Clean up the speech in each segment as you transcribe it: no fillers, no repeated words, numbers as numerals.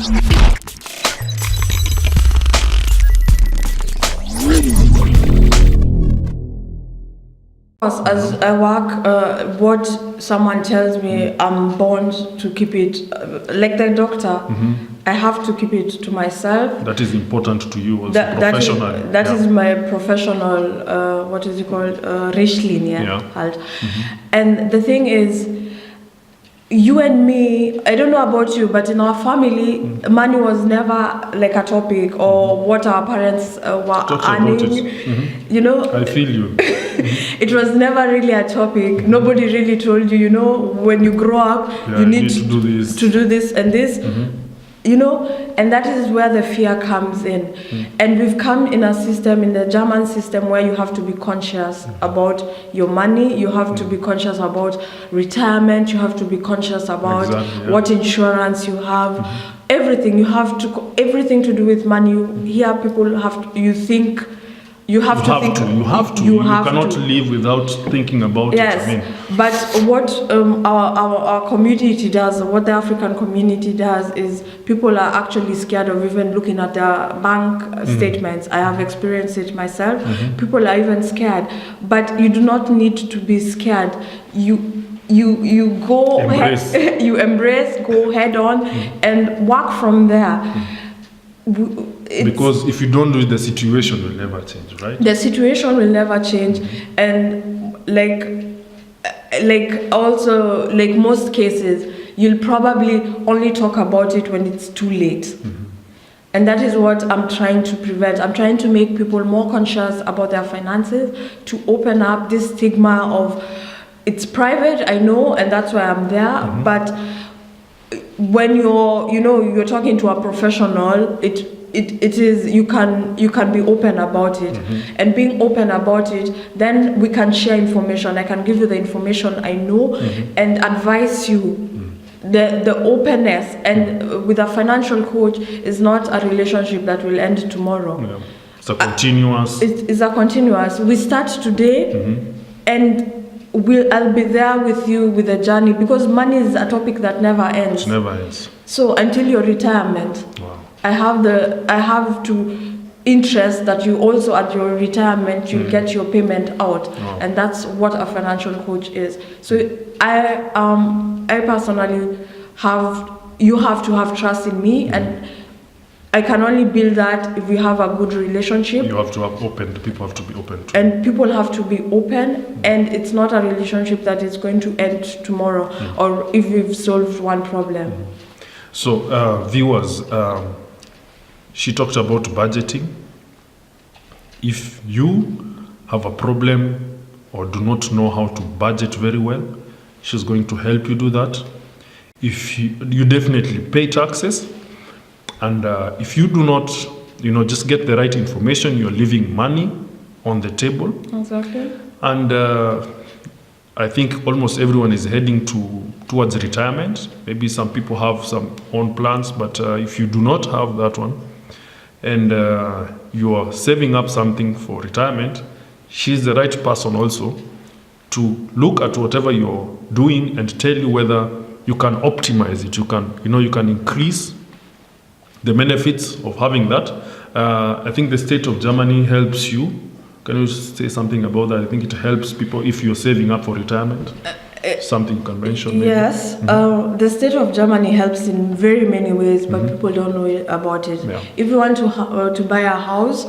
As I work, what someone tells me, I'm bound to keep it, like the doctor, I have to keep it to myself. That is important to you also professionally. That is my professional, what is it called, Richtlinie halt. And the thing is, you and me, I don't know about you, but in our family, money was never like a topic or what our parents were earning. You know, I feel you. It was never really a topic. Nobody really told you, you know, when you grow up, you need to do this and this. You know, and that is where the fear comes in. And we've come in a system, in the German system, where you have to be conscious about your money, you have to be conscious about retirement, you have to be conscious about what insurance you have, everything. You have to, everything to do with money. You hear people have to, you think, you cannot live without thinking about it. Yes, but what our community does, what the African community does, is people are actually scared of even looking at their bank statements. I have experienced it myself. People are even scared, but you do not need to be scared. You go ahead, you embrace, go head on, and work from there. Because if you don't do it, the situation will never change, right? The situation will never change, and like also, like most cases, you'll probably only talk about it when it's too late. And that is what I'm trying to prevent. I'm trying to make people more conscious about their finances, to open up this stigma of it's private, I know, and that's why I'm there, but when you're talking to a professional, it is you can be open about it, and being open about it, then we can share information. I can give you the information I know and advise you. The openness, and with a financial coach, is not a relationship that will end tomorrow. It's a continuous. It's a continuous. We start today, and I'll be there with you with the journey, because money is a topic that never ends. It never ends. So until your retirement, I have to interest that you also at your retirement you get your payment out, and that's what a financial coach is. So I personally you have to have trust in me, and I can only build that if we have a good relationship. You have to have open. People have to be open. And people have to be open, and it's not a relationship that is going to end tomorrow, or if we've solved one problem. So, viewers, she talked about budgeting. If you have a problem or do not know how to budget very well, she's going to help you do that. If you definitely pay taxes, and if you do not, just get the right information, you're leaving money on the table. Exactly. And I think almost everyone is heading towards retirement. Maybe some people have some own plans, but if you do not have that one, and you are saving up something for retirement, she's the right person also to look at whatever you're doing and tell you whether you can optimize it. You can increase the benefits of having that. I think the state of Germany helps you. Can you say something about that? I think it helps people if you're saving up for retirement. Something you can mention, maybe? Yes, the state of Germany helps in very many ways, but people don't know about it. If you want to buy a house,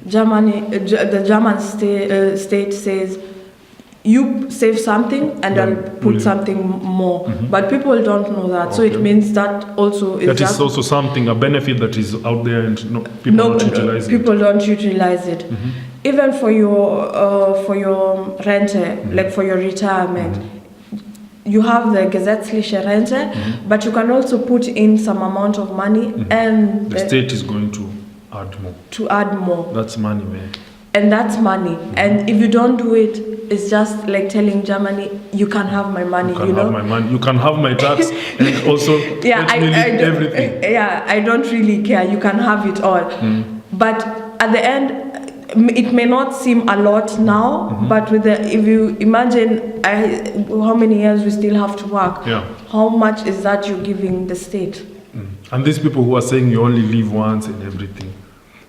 the German state says, you save something and I'll put something more. But people don't know that. So it means that also is that is also something, a benefit that is out there, and people don't utilize it. People don't utilize it. Even for your rente, like for your retirement, you have the gesetzliche Rente, but you can also put in some amount of money, and the state is going to add more. That's money, man. And that's money. And if you don't do it, it's just like telling Germany, you can have my money. You can have my money. You can have my tax, and also everything. I don't really care. You can have it all. But at the end, it may not seem a lot now, but if you imagine how many years we still have to work, how much is that you're giving the state? And these people who are saying you only live once and everything,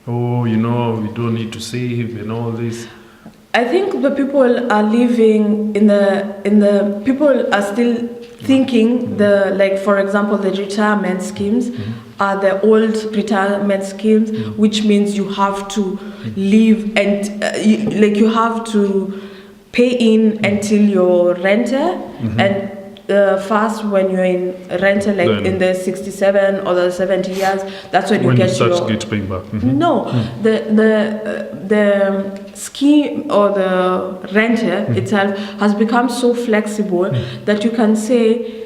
oh, you know, we don't need to save and all this. I think the people are living in the people are still thinking like for example the retirement schemes are the old retirement schemes, which means you have to live and you have to pay in until you're renter and first when you're in renter like Then, in the 67 or the 70 years, that's when you get start your to get paying back. no the scheme or the renter itself has become so flexible that you can say,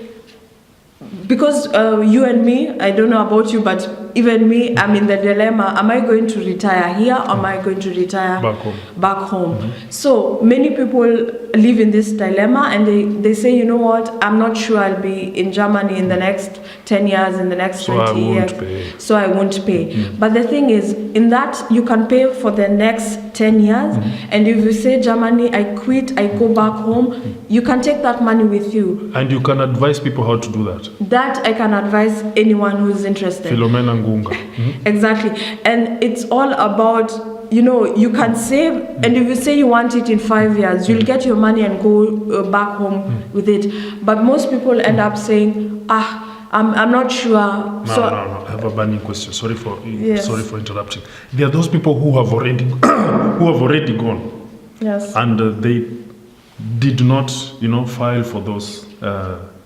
because you and me, I don't know about you, but even me, I'm in the dilemma, am I going to retire here or am I going to retire back home? So many people live in this dilemma and they say, you know what, I'm not sure I'll be in Germany in the next 10 years, in the next 20 years, so I won't pay. But the thing is, in that you can pay for the next 10 years, and if you say Germany, I quit, I go back home, you can take that money with you. And you can advise people how to do that. That I can advise anyone who's interested. Mema Ngunga. Exactly. And it's all about, you know, you can save, and if you say you want it in 5 years, you'll get your money and go back home with it. But most people end up saying, I'm not sure. No, I have a burning question. Sorry for interrupting. There are those people who have already gone. Yes. And they did not, file for those.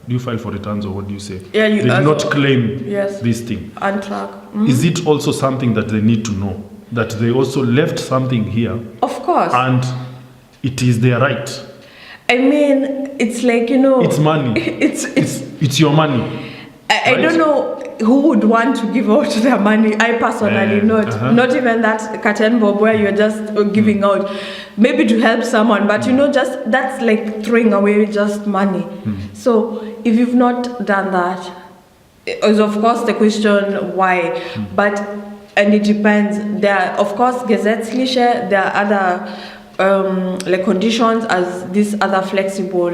Do you file for returns or what do you say? Yeah, they did not claim this thing. On track. Is it also something that they need to know? That they also left something here? Of course. And it is their right. I mean, it's like, it's money. It's your money. I don't know who would want to give out their money. I personally not even that curtain bob where you're just giving out, maybe to help someone, but just that's like throwing away just money. So if you've not done that, is of course the question why, and it depends. There are, of course, gesetzliche, there are other like conditions as this other flexible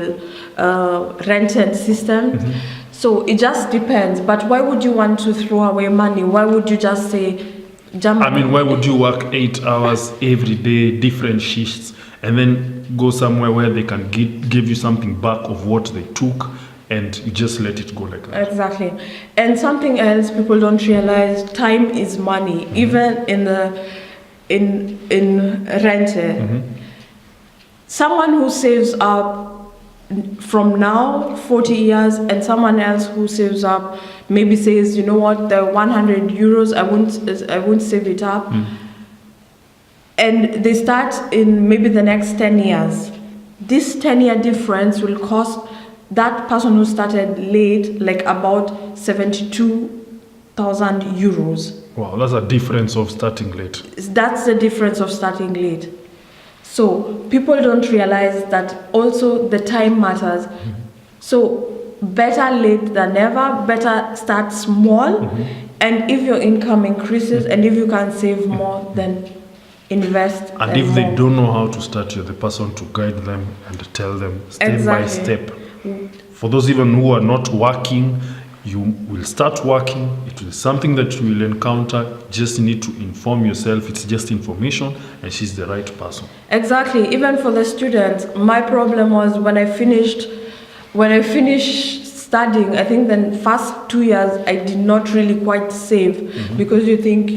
rented system. So it just depends. But why would you want to throw away money? Why would you just say, why would you work 8 hours every day, different shifts, and then go somewhere where they can give you something back of what they took, and you just let it go like that? Exactly. And something else people don't realize, time is money. Even in rente, someone who saves up from now 40 years and someone else who saves up maybe says, you know what, the 100 euros I won't save it up, and they start in maybe the next 10 years. This 10-year difference will cost that person who started late like about 72,000 euros. Wow, that's a difference of starting late. That's the difference of starting late. So people don't realize that also the time matters. So better late than never, better start small. And if your income increases and if you can save more, then invest. And if they don't know how to start, you're the person to guide them and tell them step by step. For those even who are not working, you will start working. It will be something that you will encounter. Just need to inform yourself. It's just information, and she's the right person. Exactly. Even for the students, my problem was when I finished studying, I think the first 2 years I did not really quite save, because you think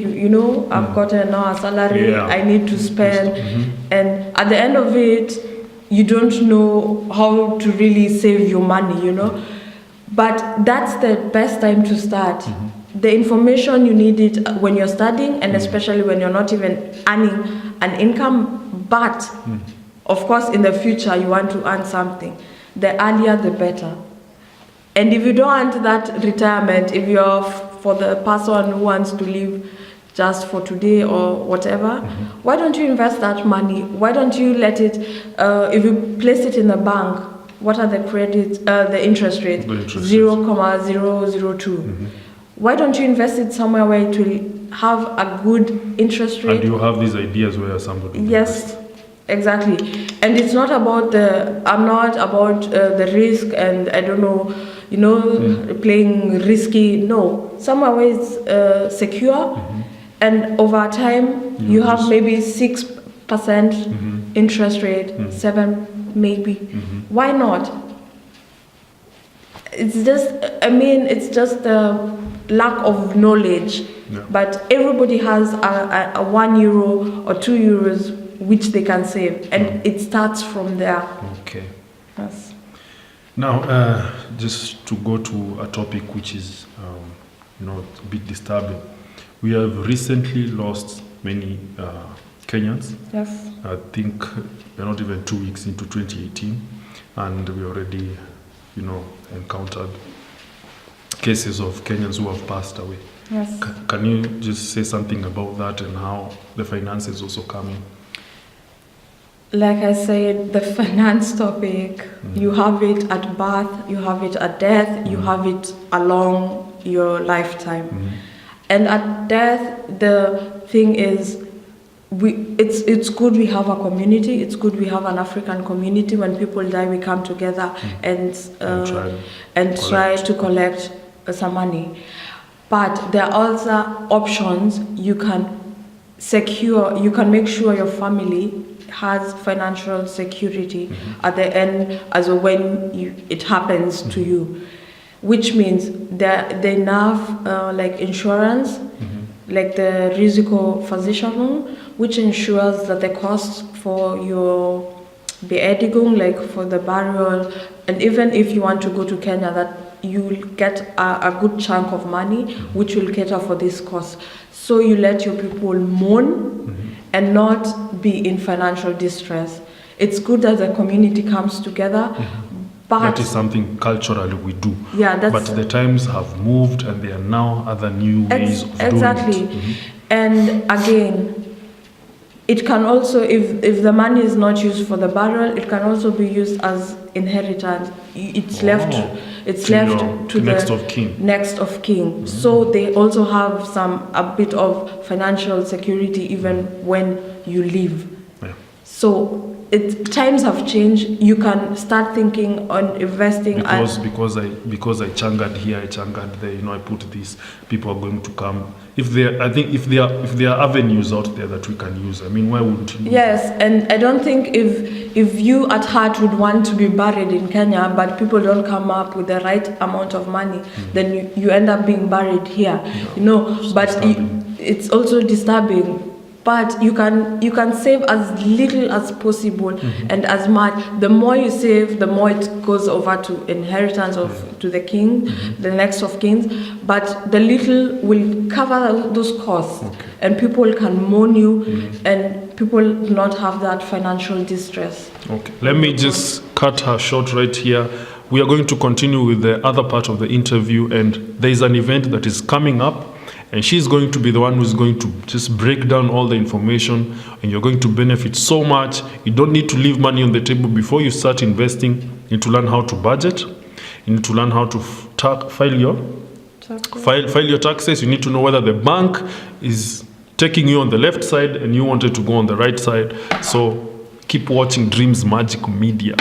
I've gotten now a salary, I need to spend, and at the end of it, you don't know how to really save your money, But that's the best time to start. The information you need it when you're studying, and especially when you're not even earning an income. But of course, in the future, you want to earn something. The earlier, the better. And if you don't want that retirement, if you're for the person who wants to live just for today or whatever, why don't you invest that money? Why don't you let it? If you place it in the bank, what are the the interest rate? 0.002. Why don't you invest it somewhere where it will have a good interest rate? And you have these ideas where somebody. Yes, exactly. And it's not about I'm not about the risk, and I don't know, playing risky. No, somewhere where it's secure, and over time you have maybe 6% interest rate, 7 maybe. Why not? It's just a lack of knowledge. Yeah. But everybody has a €1 or €2 which they can save, and it starts from there. Okay. Yes. Now, just to go to a topic which is, a bit disturbing. We have recently lost many Kenyans. Yes. I think we're not even 2 weeks into 2018, and we already, encountered cases of Kenyans who have passed away. Yes. Can you just say something about that and how the finances also come in? Like I said, the finance topic, you have it at birth, you have it at death, you have it along your lifetime. And at death, the thing is, it's good we have a community. It's good we have an African community. When people die, we come together and try to collect some money. But there are also options. You can make sure your family has financial security at the end, as when it happens to you, which means they have like insurance, like the Risiko Versicherung, which ensures that the cost for your Beerdigung, like for the burial, and even if you want to go to Kenya, that you will get a good chunk of money which will cater for this cost. So you let your people mourn and not be in financial distress. It's good that the community comes together. But that is something culturally we do. Yeah, but the times have moved and there are now other new ways of doing it. And again, it can also, if the money is not used for the burial, it can also be used as inheritance. It's left to next the of kin. Next of kin. So they also have a bit of financial security even when you leave. Yeah. So times have changed. You can start thinking on investing. Because I changed here, I changed there. I put this. People are going to come. If there are avenues out there that we can use. I mean, why wouldn't you? Yes, and I don't think if you at heart would want to be buried in Kenya, but people don't come up with the right amount of money, then you end up being buried here. Yeah. But it's also disturbing. But you can save as little as possible and as much. The more you save, the more it goes over to inheritance to the king, the next of kings. But the little will cover those costs, and people can mourn you, and people do not have that financial distress. Okay, let me just cut her short right here. We are going to continue with the other part of the interview, and there is an event that is coming up. And she's going to be the one who's going to just break down all the information, and you're going to benefit so much. You don't need to leave money on the table before you start investing. You need to learn how to budget. You need to learn how to file your taxes. You need to know whether the bank is taking you on the left side and you wanted to go on the right side. So keep watching Dreams Magic Media.